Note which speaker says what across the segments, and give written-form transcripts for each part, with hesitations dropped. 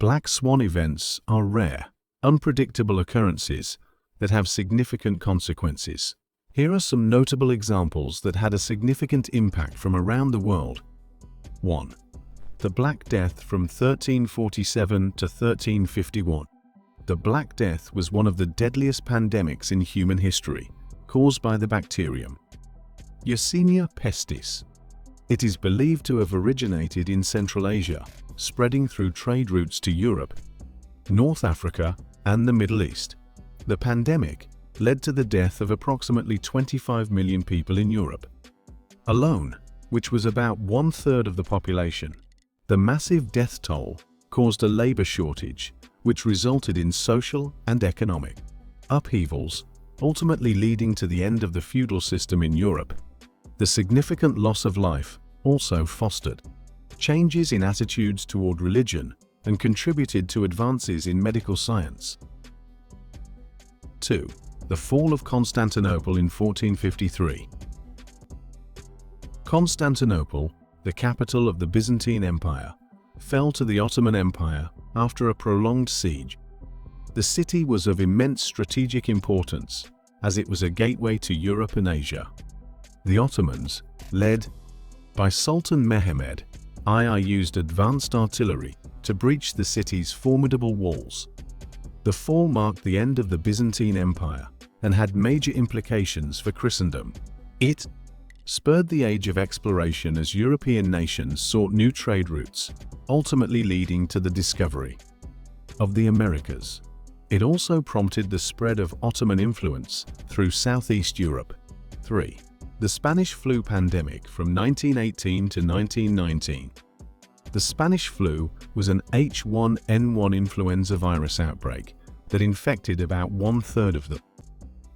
Speaker 1: Black swan events are rare, unpredictable occurrences that have significant consequences. Here are some notable examples that had a significant impact from around the world. 1. The Black Death from 1347 to 1351. The Black Death was one of the deadliest pandemics in human history, caused by the bacterium Yersinia pestis. It is believed to have originated in Central Asia, spreading through trade routes to Europe, North Africa, and the Middle East. The pandemic led to the death of approximately 25 million people in Europe alone, which was about 1/3 of the population. The massive death toll caused a labor shortage, which resulted in social and economic upheavals, ultimately leading to the end of the feudal system in Europe. The significant loss of life also fostered changes in attitudes toward religion and contributed to advances in medical science. 2. The fall of Constantinople in 1453. Constantinople, the capital of the Byzantine Empire, fell to the Ottoman Empire after a prolonged siege. The city was of immense strategic importance, as it was a gateway to Europe and Asia. The Ottomans, led by Sultan Mehmed I, used advanced artillery to breach the city's formidable walls. The fall marked the end of the Byzantine Empire and had major implications for Christendom. It spurred the age of exploration as European nations sought new trade routes, ultimately leading to the discovery of the Americas. It also prompted the spread of Ottoman influence through Southeast Europe. 3. The Spanish flu pandemic from 1918 to 1919. The Spanish flu was an H1N1 influenza virus outbreak that infected about 1/3 of the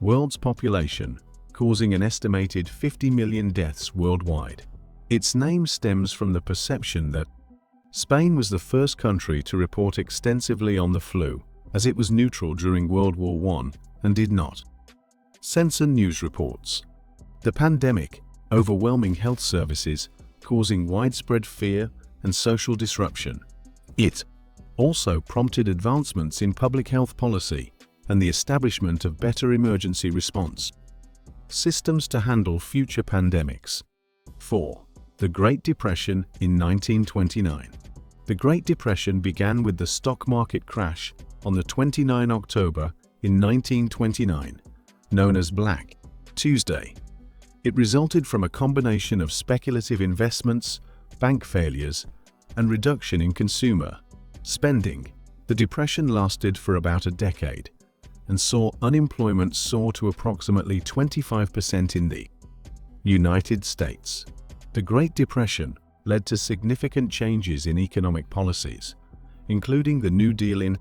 Speaker 1: world's population, causing an estimated 50 million deaths worldwide. Its name stems from the perception that Spain was the first country to report extensively on the flu, as it was neutral during World War I and did not censor news reports. The pandemic, overwhelming health services, causing widespread fear and social disruption. It also prompted advancements in public health policy and the establishment of better emergency response systems to handle future pandemics. 4. The Great Depression in 1929. The Great Depression began with the stock market crash on the 29 October in 1929, known as Black Tuesday. It resulted from a combination of speculative investments, bank failures, and reduction in consumer spending. The depression lasted for about a decade and saw unemployment soar to approximately 25% in the United States. The Great Depression led to significant changes in economic policies, including the New Deal in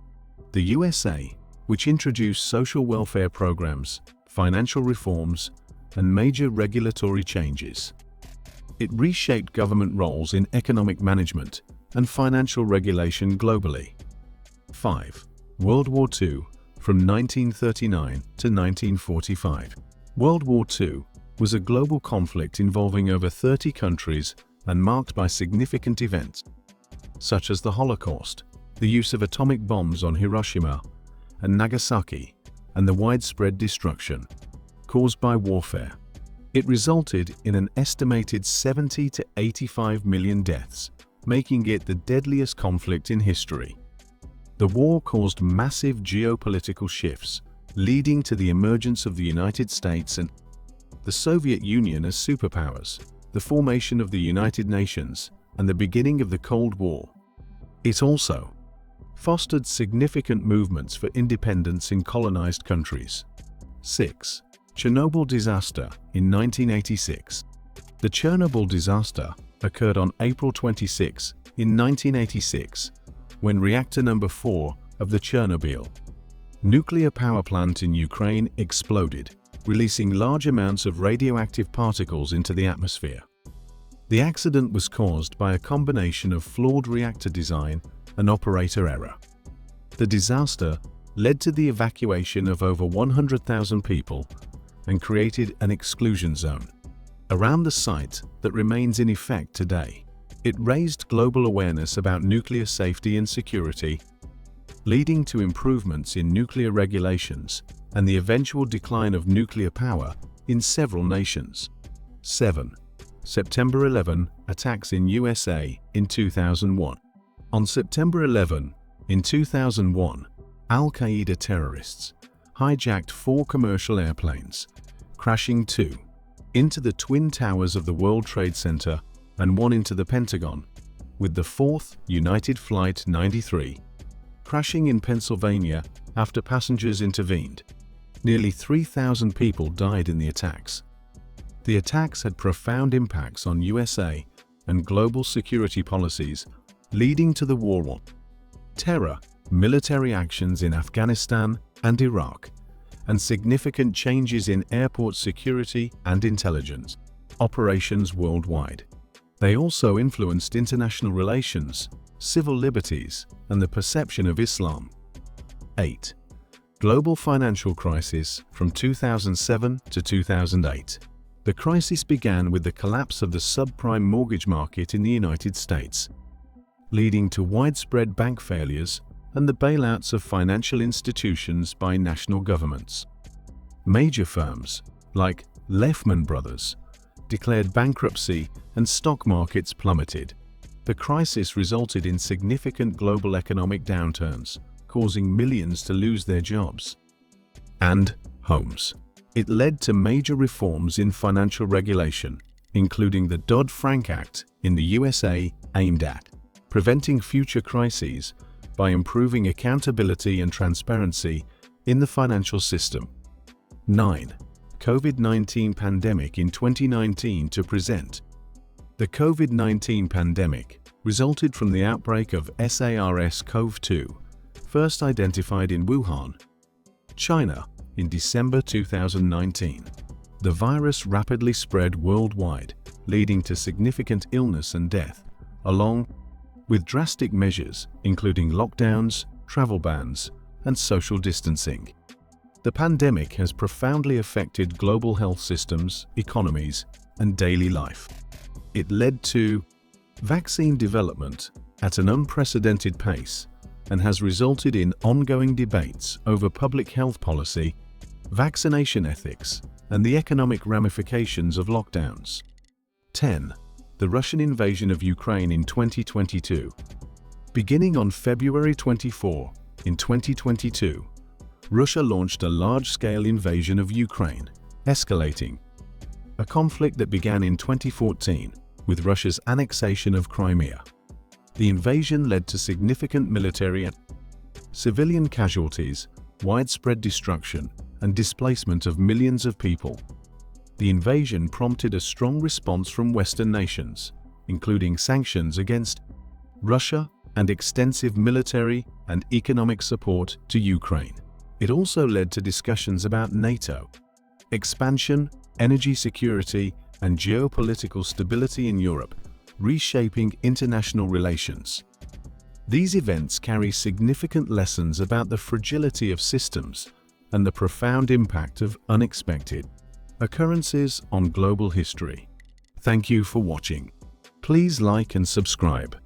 Speaker 1: the USA, which introduced social welfare programs, financial reforms, and major regulatory changes. It reshaped government roles in economic management and financial regulation globally. 5. World War II from 1939 to 1945. World War II was a global conflict involving over 30 countries and marked by significant events, such as the Holocaust, the use of atomic bombs on Hiroshima and Nagasaki, and the widespread destruction caused by warfare. It resulted in an estimated 70 to 85 million deaths, making it the deadliest conflict in history. The war caused massive geopolitical shifts, leading to the emergence of the United States and the Soviet Union as superpowers, the formation of the United Nations, and the beginning of the Cold War. It also fostered significant movements for independence in colonized countries. 6. Chernobyl disaster in 1986. The Chernobyl disaster occurred on April 26 in 1986, when reactor number 4 of the Chernobyl nuclear power plant in Ukraine exploded, releasing large amounts of radioactive particles into the atmosphere. The accident was caused by a combination of flawed reactor design and operator error. The disaster led to the evacuation of over 100,000 people and created an exclusion zone around the site that remains in effect today. It raised global awareness about nuclear safety and security leading to improvements in nuclear regulations and the eventual decline of nuclear power in several nations. 7. September 11 attacks in USA in 2001. On September 11, in 2001, Al-Qaeda terrorists hijacked 4 commercial airplanes, crashing 2 into the Twin Towers of the World Trade Center and 1 into the Pentagon, with the 4th, United Flight 93, crashing in Pennsylvania after passengers intervened. Nearly 3,000 people died in the attacks. The attacks had profound impacts on USA and global security policies, leading to the war on terror, military actions in Afghanistan and Iraq, and significant changes in airport security and intelligence operations worldwide. They also influenced international relations, civil liberties, and the perception of Islam. 8. Global financial crisis from 2007 to 2008. The crisis began with the collapse of the subprime mortgage market in the United States, leading to widespread bank failures and the bailouts of financial institutions by national governments. Major firms, like Lehman Brothers, declared bankruptcy and stock markets plummeted. The crisis resulted in significant global economic downturns, causing millions to lose their jobs and homes. It led to major reforms in financial regulation, including the Dodd-Frank Act in the USA aimed at preventing future crises by improving accountability and transparency in the financial system. 9. COVID-19 pandemic in 2019 to present. The COVID-19 pandemic resulted from the outbreak of SARS-CoV-2, first identified in Wuhan, China, in December 2019. The virus rapidly spread worldwide, leading to significant illness and death, along with drastic measures including lockdowns, travel bans, and social distancing. The pandemic has profoundly affected global health systems, economies, and daily life. It led to vaccine development at an unprecedented pace and has resulted in ongoing debates over public health policy, vaccination ethics, and the economic ramifications of lockdowns. 10. The Russian invasion of Ukraine in 2022. Beginning on February 24, in 2022, Russia launched a large-scale invasion of Ukraine, escalating a conflict that began in 2014 with Russia's annexation of Crimea. The invasion led to significant military and civilian casualties, widespread destruction, and displacement of millions of people. The invasion prompted a strong response from Western nations, including sanctions against Russia and extensive military and economic support to Ukraine. It also led to discussions about NATO expansion, energy security, and geopolitical stability in Europe, reshaping international relations. These events carry significant lessons about the fragility of systems and the profound impact of unexpected occurrences on global history. Thank you for watching. Please like and subscribe.